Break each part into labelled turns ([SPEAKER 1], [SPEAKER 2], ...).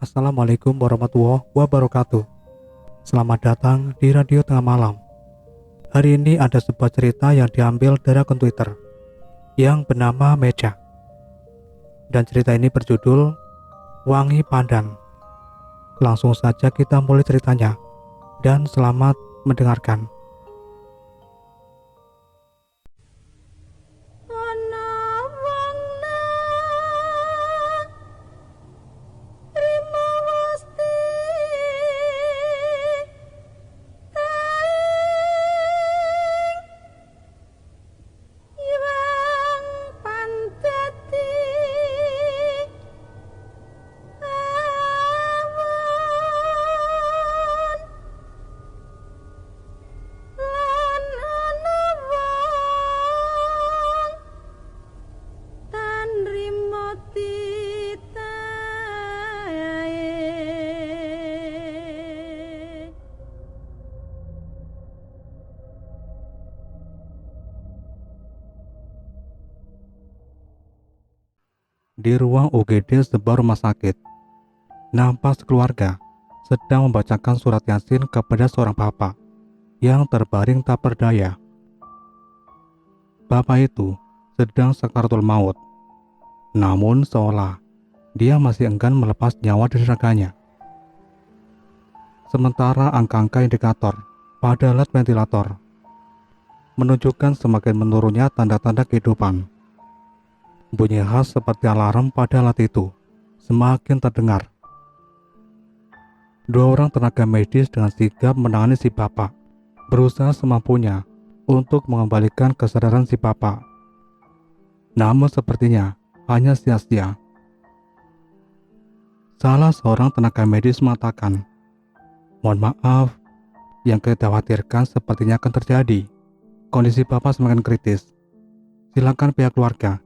[SPEAKER 1] Assalamualaikum warahmatullahi wabarakatuh. Selamat datang di Radio Tengah Malam. Hari ini ada sebuah cerita yang diambil dari akun Twitter yang bernama Meja. Dan cerita ini berjudul Wangi Pandan. Langsung saja kita mulai ceritanya. Dan selamat mendengarkan. Di ruang UGD sebuah rumah sakit, nampak sekeluarga sedang membacakan surat Yasin kepada seorang bapak yang terbaring tak berdaya. Bapak itu sedang sakaratul maut, namun seolah dia masih enggan melepas nyawa dari raganya. Sementara angka-angka indikator pada alat ventilator menunjukkan semakin menurunnya tanda-tanda kehidupan. Bunyi khas seperti alarm pada alat itu semakin terdengar. Dua orang tenaga medis dengan sigap menangani si bapak, berusaha semampunya untuk mengembalikan kesadaran si bapak. Namun sepertinya hanya sia-sia. Salah seorang tenaga medis mengatakan, "Mohon maaf, yang kita khawatirkan sepertinya akan terjadi. Kondisi bapak semakin kritis. Silakan pihak keluarga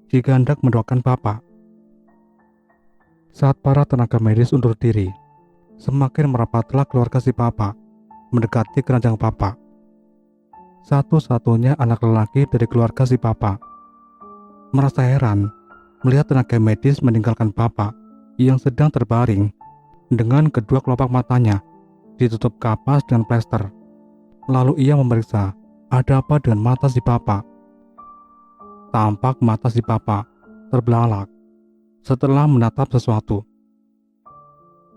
[SPEAKER 1] jika hendak mendoakan bapak." Saat para tenaga medis undur diri, semakin merapatlah keluarga si bapak mendekati keranjang bapak. Satu-satunya anak lelaki dari keluarga si bapak merasa heran melihat tenaga medis meninggalkan bapak yang sedang terbaring dengan kedua kelopak matanya ditutup kapas dengan plester. Lalu ia memeriksa ada apa dengan mata si bapak. Tampak mata si bapak terbelalak setelah menatap sesuatu.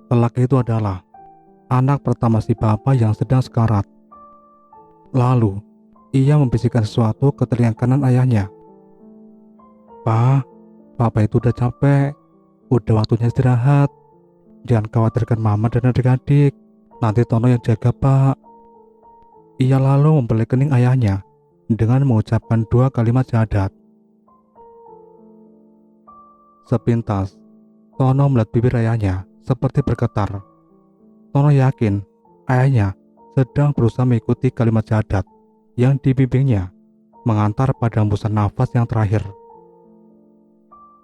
[SPEAKER 1] Lelaki itu adalah anak pertama si bapak yang sedang sekarat. Lalu ia membisikkan sesuatu ke telinga kanan ayahnya. "Pak, bapak itu udah capek. Udah waktunya istirahat. Jangan khawatirkan mama dan adik-adik. Nanti Tono yang jaga, Pak." Ia lalu membelai kening ayahnya dengan mengucapkan dua kalimat syahadat. Sepintas, Tono melihat bibir ayahnya seperti bergetar. Tono yakin ayahnya sedang berusaha mengikuti kalimat syahadat yang dibimbingnya mengantar pada hembusan nafas yang terakhir.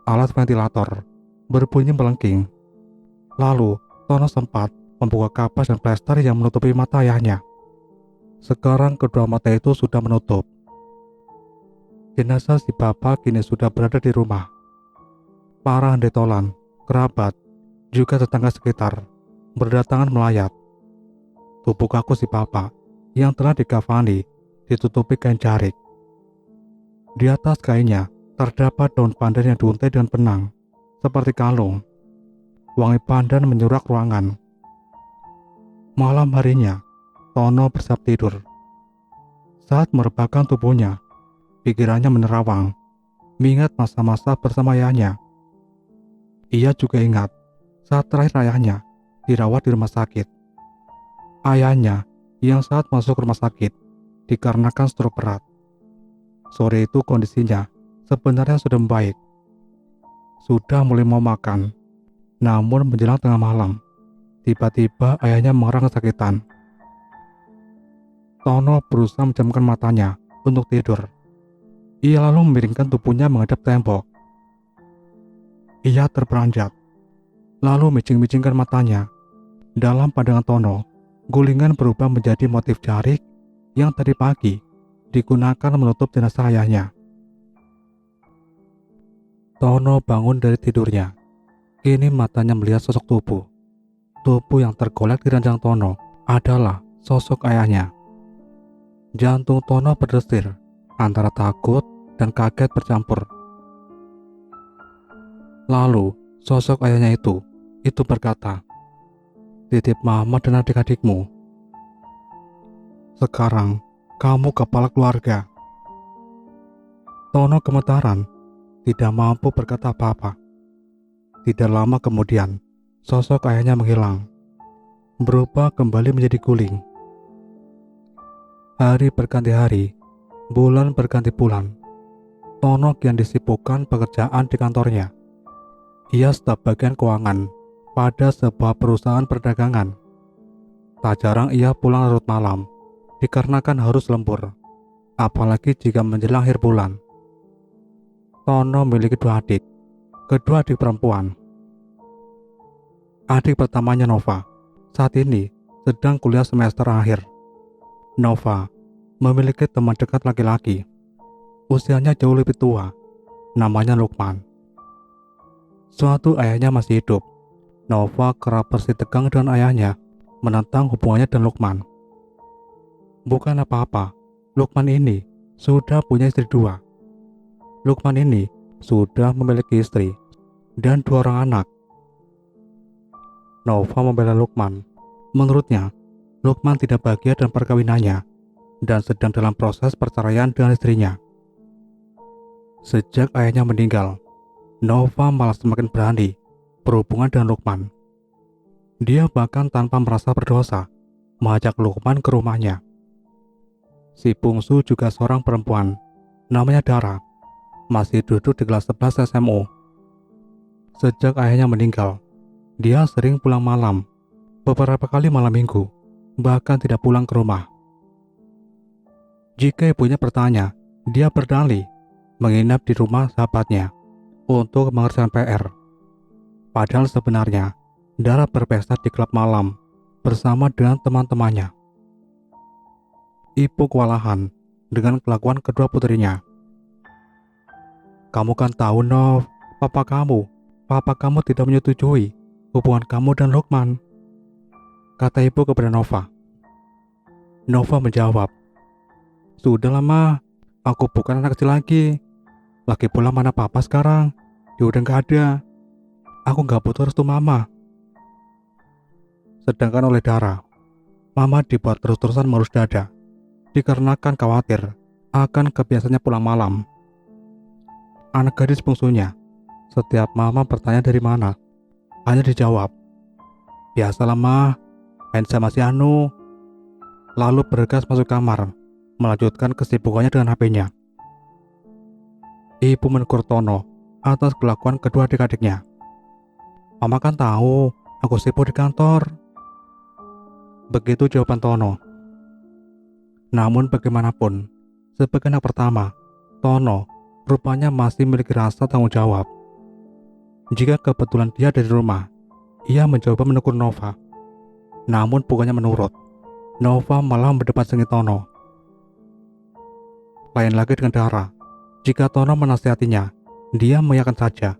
[SPEAKER 1] Alat ventilator berbunyi melengking. Lalu Tono sempat membuka kapas dan plester yang menutupi mata ayahnya. Sekarang kedua mata itu sudah menutup. Jenazah si bapak kini sudah berada di rumah. Para handai tolan, kerabat, juga tetangga sekitar berdatangan melayat. Tubuh kaku si bapak yang telah dikafani ditutupi kain jarik. Di atas kainnya terdapat daun pandan yang diuntai dengan benang seperti kalung. Wangi pandan menyurak ruangan. Malam harinya, Tono bersiap tidur. Saat merebahkan tubuhnya, pikirannya menerawang, mengingat masa-masa bersama ayahnya. Ia juga ingat saat terakhir ayahnya dirawat di rumah sakit. Ayahnya yang saat masuk rumah sakit dikarenakan stroke berat. Sore itu kondisinya sebenarnya sudah membaik. Sudah mulai mau makan. Namun menjelang tengah malam, tiba-tiba ayahnya mengerang kesakitan. Tono berusaha menjamkan matanya untuk tidur. Ia lalu memiringkan tubuhnya menghadap tembok. Ia terperanjat, lalu micing-micingkan matanya. Dalam pandangan Tono, gulingan berubah menjadi motif jarik yang tadi pagi digunakan menutup jenazah ayahnya. Tono bangun dari tidurnya. Kini matanya melihat sosok tubuh. Tubuh yang tergolek di ranjang Tono adalah sosok ayahnya. Jantung Tono berdesir antara takut dan kaget bercampur. Lalu sosok ayahnya itu berkata, "Titip mama dan adik-adikmu. Sekarang kamu kepala keluarga." Tono gemetaran, tidak mampu berkata apa-apa. Tidak lama kemudian, sosok ayahnya menghilang, berubah kembali menjadi guling. Hari berganti hari, bulan berganti bulan. Tono kian disibukkan pekerjaan di kantornya. Ia staf bagian keuangan pada sebuah perusahaan perdagangan. Tak jarang ia pulang larut malam, dikarenakan harus lembur, apalagi jika menjelang akhir bulan. Tono memiliki dua adik perempuan. Adik pertamanya Nova, saat ini sedang kuliah semester akhir. Nova memiliki teman dekat laki-laki, usianya jauh lebih tua, namanya Lukman. Suatu ayahnya masih hidup, Nova kerap bersitegang dengan ayahnya menentang hubungannya dengan Lukman. Bukan apa-apa, Lukman ini sudah punya istri dua. Lukman ini sudah memiliki istri dan 2 orang anak. Nova membela Lukman. Menurutnya, Lukman tidak bahagia dengan perkawinannya dan sedang dalam proses perceraian dengan istrinya. Sejak ayahnya meninggal, Nova malah semakin berani berhubungan dengan Lukman. Dia bahkan tanpa merasa berdosa mengajak Lukman ke rumahnya. Si bungsu juga seorang perempuan, namanya Dara, masih duduk di kelas 11 SMU. Sejak ayahnya meninggal, dia sering pulang malam, beberapa kali malam minggu, bahkan tidak pulang ke rumah. Jika ibunya bertanya, dia berdalih menginap di rumah sahabatnya untuk mengerjakan PR. Padahal sebenarnya, Dara berpesta di klub malam bersama dengan teman-temannya. Ibu kewalahan dengan kelakuan kedua putrinya. "Kamu kan tahu, Nov, papa kamu tidak menyetujui hubungan kamu dan Lukman," kata ibu kepada Nova. Nova menjawab, "Sudahlah Ma, aku bukan anak kecil lagi. Lagi pula mana papa sekarang? Dia udah gak ada. Aku gak butuh restu mama." Sedangkan oleh Dara, mama dibuat terus-terusan melus dada, dikarenakan khawatir akan kebiasaannya pulang malam. Anak gadis bungsunya, setiap mama bertanya dari mana, hanya dijawab, "Biasalah Ma, main sama si Anu." Lalu bergegas masuk kamar, melanjutkan kesibukannya dengan HP-nya. Ibu menegur Tono atas kelakuan kedua adik-adiknya. "Mama kan tahu aku sibuk di kantor." Begitu jawaban Tono. Namun bagaimanapun, sebagai anak pertama, Tono rupanya masih memiliki rasa tanggung jawab. Jika kebetulan dia ada di rumah, ia mencoba menegur Nova. Namun bukannya menurut, Nova malah berdebat sengit Tono. Lain lagi dengan Dara. Jika Tono menasihatinya, dia mengiyakan saja.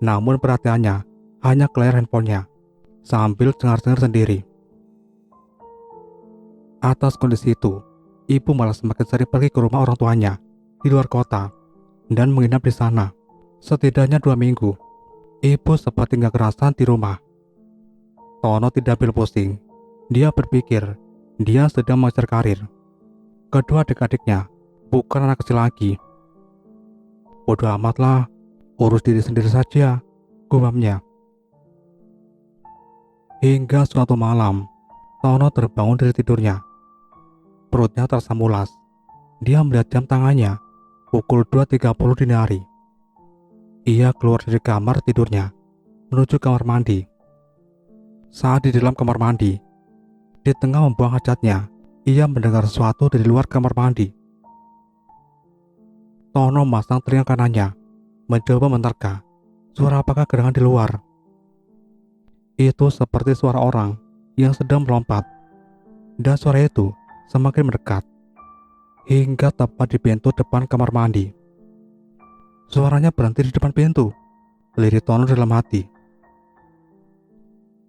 [SPEAKER 1] Namun perhatiannya hanya ke layar handphonenya, sambil cengar-cengir sendiri. Atas kondisi itu, ibu malah semakin sering pergi ke rumah orang tuanya di luar kota dan menginap di sana. Setidaknya 2 minggu, ibu sempat tinggal kerasan di rumah. Tono tidak ambil pusing. Dia berpikir dia sedang mengejar karir. Kedua adik-adiknya bukan anak kecil lagi. "Bodoh amatlah, urus diri sendiri saja," gumamnya. Hingga suatu malam, Tono terbangun dari tidurnya. Perutnya terasa mulas. Dia melihat jam tangannya, pukul 2.30 dini hari. Ia keluar dari kamar tidurnya, menuju kamar mandi. Saat di dalam kamar mandi, di tengah membuang hajatnya, ia mendengar sesuatu dari luar kamar mandi. Tono masang telinga kanannya, mencoba menerka suara apakah gerangan di luar. Itu seperti suara orang yang sedang melompat, dan suara itu semakin mendekat, hingga tepat di pintu depan kamar mandi. Suaranya berhenti di depan pintu. Lirik Tono dalam hati.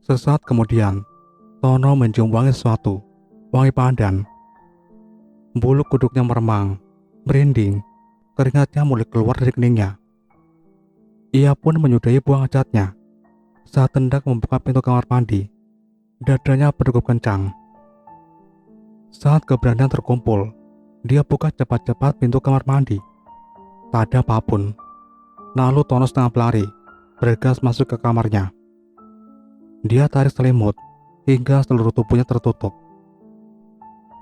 [SPEAKER 1] Sesaat kemudian, Tono mencium wangi sesuatu, wangi pandan. Bulu kuduknya meremang, merinding, keringatnya mulai keluar dari keningnya. Ia pun menyudahi buang hajatnya. Saat hendak membuka pintu kamar mandi, dadanya berdegup kencang. Saat keberanian terkumpul, dia buka cepat-cepat pintu kamar mandi. Tak ada apapun. Lalu Tono setengah berlari, bergegas masuk ke kamarnya. Dia tarik selimut hingga seluruh tubuhnya tertutup.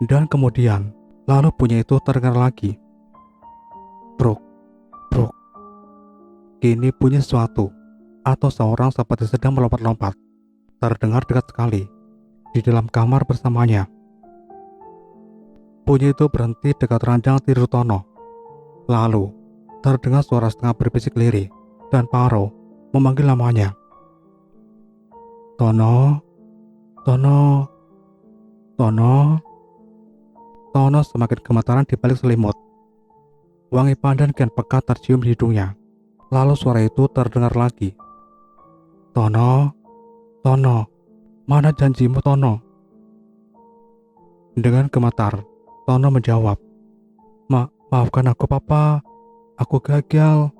[SPEAKER 1] Dan kemudian, lalu bunyi itu terdengar lagi. Bruk, bruk. Kini bunyi sesuatu atau seorang seperti sedang melompat-lompat terdengar dekat sekali di dalam kamar bersamanya. Bunyi itu berhenti dekat ranjang tidur Tono. Lalu, terdengar suara setengah berbisik lirih dan Paro memanggil namanya. Tono, Tono, Tono. Tono semakin gemetaran di balik selimut. Wangi pandan kian pekat tercium di hidungnya. Lalu suara itu terdengar lagi. Tono, Tono, mana janjimu Tono? Dengan gemetar, Tono menjawab, Maafkan aku papa, aku gagal.